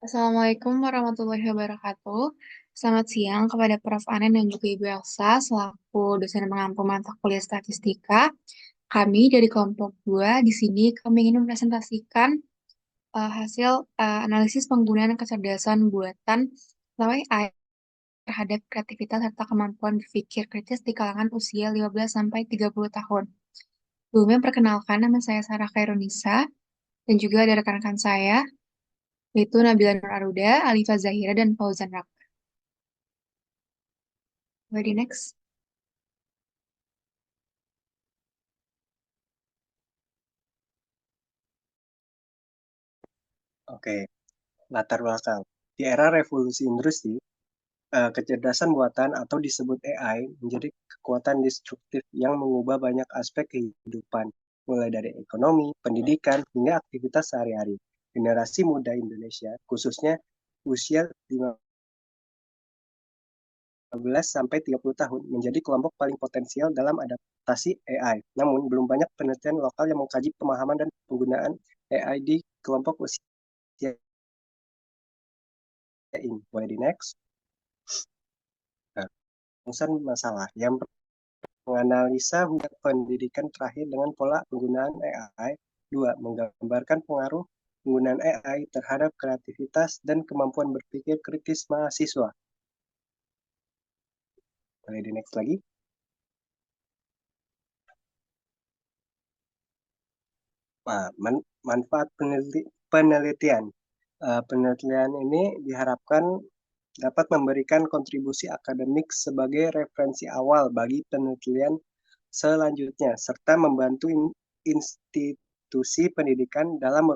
Assalamualaikum warahmatullahi wabarakatuh. Selamat siang kepada Prof. Anen dan juga Ibu Elsa selaku dosen pengampu mata kuliah statistika. Kami dari kelompok 2 di sini kami ingin mempresentasikan hasil analisis penggunaan kecerdasan buatan atau AI terhadap kreativitas serta kemampuan berpikir kritis di kalangan usia 15 sampai 30 tahun. Sebelumnya perkenalkan, nama saya Sarah Khairunisa dan juga ada rekan-rekan saya yaitu Nabila Nur Aruda, Alifa Zahira, dan Fauzan Rak. Ready next? Oke, latar belakang. Di era revolusi industri, kecerdasan buatan atau disebut AI menjadi kekuatan destruktif yang mengubah banyak aspek kehidupan, mulai dari ekonomi, pendidikan, hingga aktivitas sehari-hari. Generasi muda Indonesia, khususnya usia 15 sampai 30 tahun, menjadi kelompok paling potensial dalam adaptasi AI. Namun, belum banyak penelitian lokal yang mengkaji pemahaman dan penggunaan AI di kelompok usia ini. Boleh di next? Nah, rumusan masalah. Yang menganalisa hubungan pendidikan terakhir dengan pola penggunaan AI. Dua, menggambarkan pengaruh penggunaan AI terhadap kreativitas dan kemampuan berpikir kritis mahasiswa. Boleh di next lagi. Nah, manfaat penelitian. Penelitian ini diharapkan dapat memberikan kontribusi akademik sebagai referensi awal bagi penelitian selanjutnya, serta membantu institusi pendidikan dalam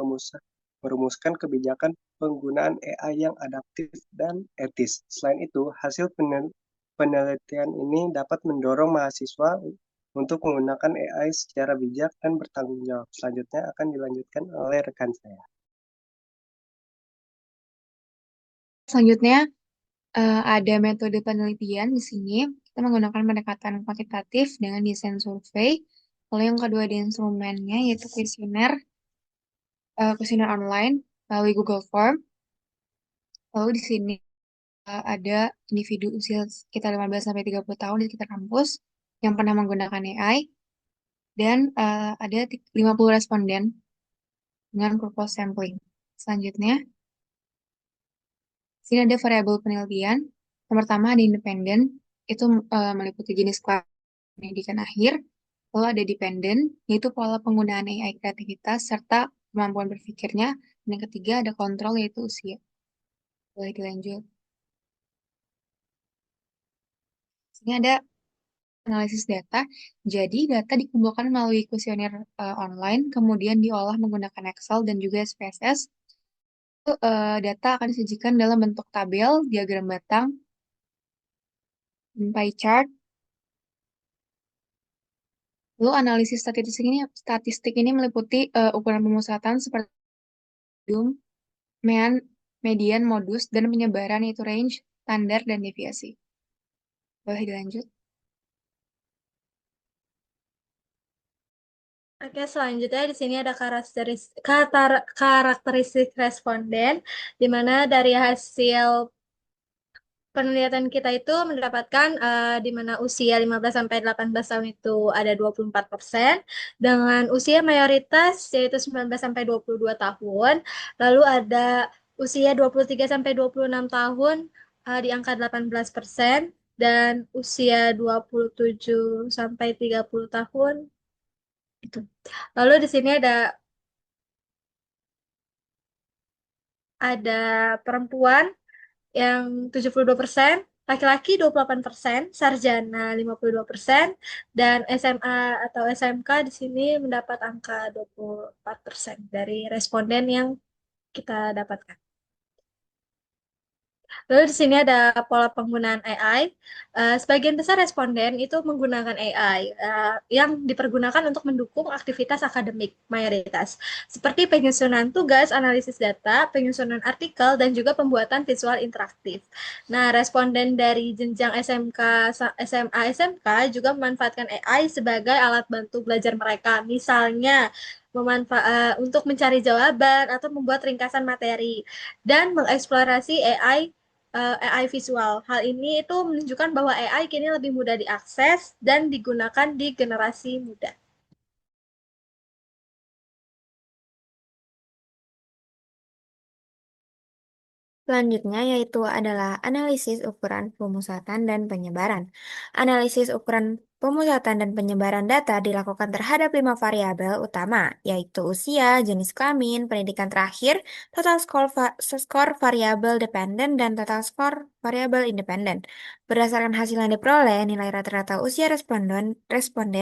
merumuskan kebijakan penggunaan AI yang adaptif dan etis. Selain itu, hasil penelitian ini dapat mendorong mahasiswa untuk menggunakan AI secara bijak dan bertanggung jawab. Selanjutnya akan dilanjutkan oleh rekan saya. Selanjutnya, ada metode penelitian di sini. Kita menggunakan pendekatan kuantitatif dengan desain survei. Lalu yang kedua ada instrumennya yaitu kuesioner online melalui Google Form. Lalu di sini ada individu usia sekitar 15 sampai 30 tahun di sekitar kampus yang pernah menggunakan AI dan ada 50 responden dengan purpose sampling. Selanjutnya, di sini ada variabel penelitian. Yang pertama ada independen, itu meliputi jenis kelas pendidikan akhir. Lalu ada dependen, yaitu pola penggunaan AI kreativitas serta kemampuan berpikirnya. Dan yang ketiga ada kontrol, yaitu usia. Boleh dilanjut. Sini ada analisis data. Jadi data dikumpulkan melalui kuesioner online, kemudian diolah menggunakan Excel dan juga SPSS. Data akan disajikan dalam bentuk tabel, diagram batang, pie chart. Lalu analisis statistik ini meliputi ukuran pemusatan seperti mean, median, modus, dan penyebaran yaitu range, standar, dan deviasi. Boleh dilanjut? Oke, selanjutnya di sini ada karakteristik responden, di mana dari hasil penelitian kita itu mendapatkan di mana usia 15 sampai 18 tahun itu ada 24%, dengan usia mayoritas yaitu 19 sampai 22 tahun, lalu ada usia 23 sampai 26 tahun di angka 18%, dan usia 27 sampai 30 tahun itu. Lalu di sini ada perempuan yang 72%, laki-laki 28%, sarjana 52%, dan SMA atau SMK di sini mendapat angka 24% dari responden yang kita dapatkan. Lalu di sini ada pola penggunaan AI. Sebagian besar responden itu menggunakan AI yang dipergunakan untuk mendukung aktivitas akademik mayoritas, seperti penyusunan tugas, analisis data, penyusunan artikel, dan juga pembuatan visual interaktif. Nah, responden dari jenjang SMK, SMA, SMK juga memanfaatkan AI sebagai alat bantu belajar mereka. Misalnya, untuk mencari jawaban atau membuat ringkasan materi dan mengeksplorasi AI visual. Hal ini itu menunjukkan bahwa AI kini lebih mudah diakses dan digunakan di generasi muda. Selanjutnya yaitu adalah analisis ukuran pemusatan dan penyebaran. Analisis ukuran pemusatan dan penyebaran data dilakukan terhadap 5 variabel utama, yaitu usia, jenis kelamin, pendidikan terakhir, total skor variabel dependen, dan total skor variabel independen. Berdasarkan hasil yang diperoleh, nilai rata-rata usia responden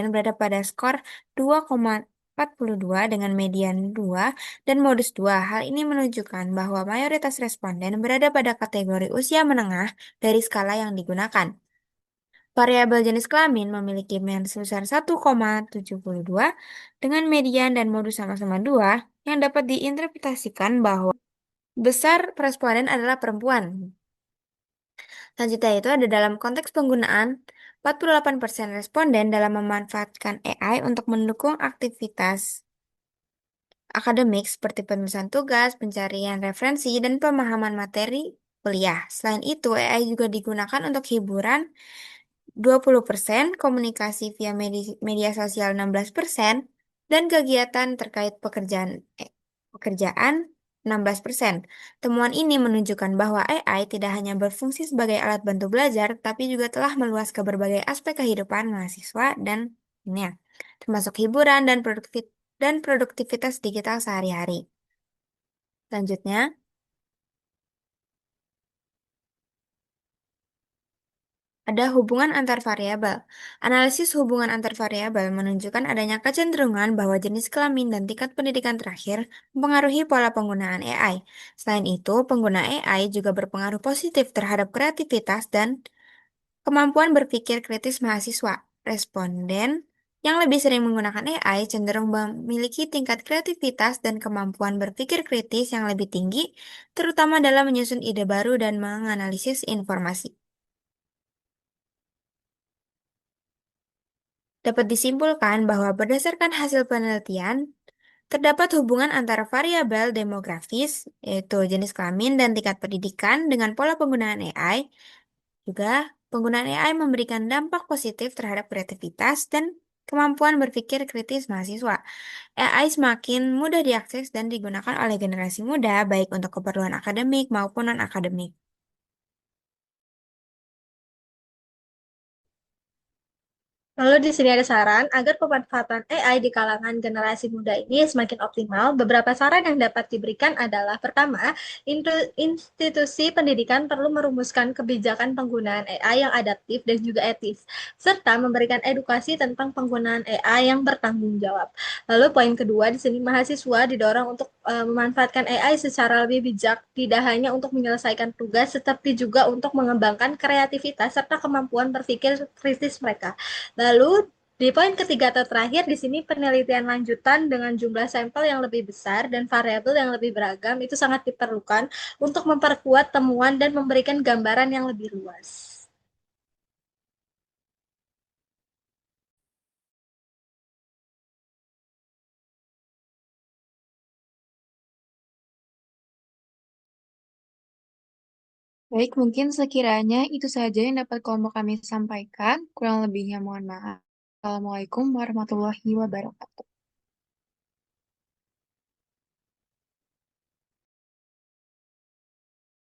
berada pada skor 2,42 dengan median 2 dan modus 2. Hal ini menunjukkan bahwa mayoritas responden berada pada kategori usia menengah dari skala yang digunakan. Variabel jenis kelamin memiliki median sebesar 1,72 dengan median dan modus sama-sama 2 yang dapat diinterpretasikan bahwa besar responden adalah perempuan. Selanjutnya itu ada dalam konteks penggunaan 48% responden dalam memanfaatkan AI untuk mendukung aktivitas akademik seperti penulisan tugas, pencarian referensi, dan pemahaman materi kuliah. Selain itu, AI juga digunakan untuk hiburan 20%, komunikasi via media sosial 16%, dan kegiatan terkait pekerjaan 16%. Temuan ini menunjukkan bahwa AI tidak hanya berfungsi sebagai alat bantu belajar, tapi juga telah meluas ke berbagai aspek kehidupan mahasiswa dan dunia, termasuk hiburan dan produktivitas digital sehari-hari. Selanjutnya, ada hubungan antar variabel. Analisis hubungan antar variabel menunjukkan adanya kecenderungan bahwa jenis kelamin dan tingkat pendidikan terakhir mempengaruhi pola penggunaan AI. Selain itu, pengguna AI juga berpengaruh positif terhadap kreativitas dan kemampuan berpikir kritis mahasiswa. Responden yang lebih sering menggunakan AI cenderung memiliki tingkat kreativitas dan kemampuan berpikir kritis yang lebih tinggi, terutama dalam menyusun ide baru dan menganalisis informasi. Dapat disimpulkan bahwa berdasarkan hasil penelitian, terdapat hubungan antara variabel demografis, yaitu jenis kelamin dan tingkat pendidikan, dengan pola penggunaan AI. Juga, penggunaan AI memberikan dampak positif terhadap kreativitas dan kemampuan berpikir kritis mahasiswa. AI semakin mudah diakses dan digunakan oleh generasi muda, baik untuk keperluan akademik maupun non-akademik. Lalu di sini ada saran agar pemanfaatan AI di kalangan generasi muda ini semakin optimal. Beberapa saran yang dapat diberikan adalah pertama, institusi pendidikan perlu merumuskan kebijakan penggunaan AI yang adaptif dan juga etis, serta memberikan edukasi tentang penggunaan AI yang bertanggung jawab. Lalu poin kedua di sini mahasiswa didorong untuk memanfaatkan AI secara lebih bijak, tidak hanya untuk menyelesaikan tugas, tetapi juga untuk mengembangkan kreativitas serta kemampuan berpikir kritis mereka. Lalu di poin ketiga atau terakhir di sini penelitian lanjutan dengan jumlah sampel yang lebih besar dan variabel yang lebih beragam itu sangat diperlukan untuk memperkuat temuan dan memberikan gambaran yang lebih luas. Baik, mungkin sekiranya itu saja yang dapat kelompok kami sampaikan. Kurang lebihnya mohon maaf. Assalamualaikum warahmatullahi wabarakatuh.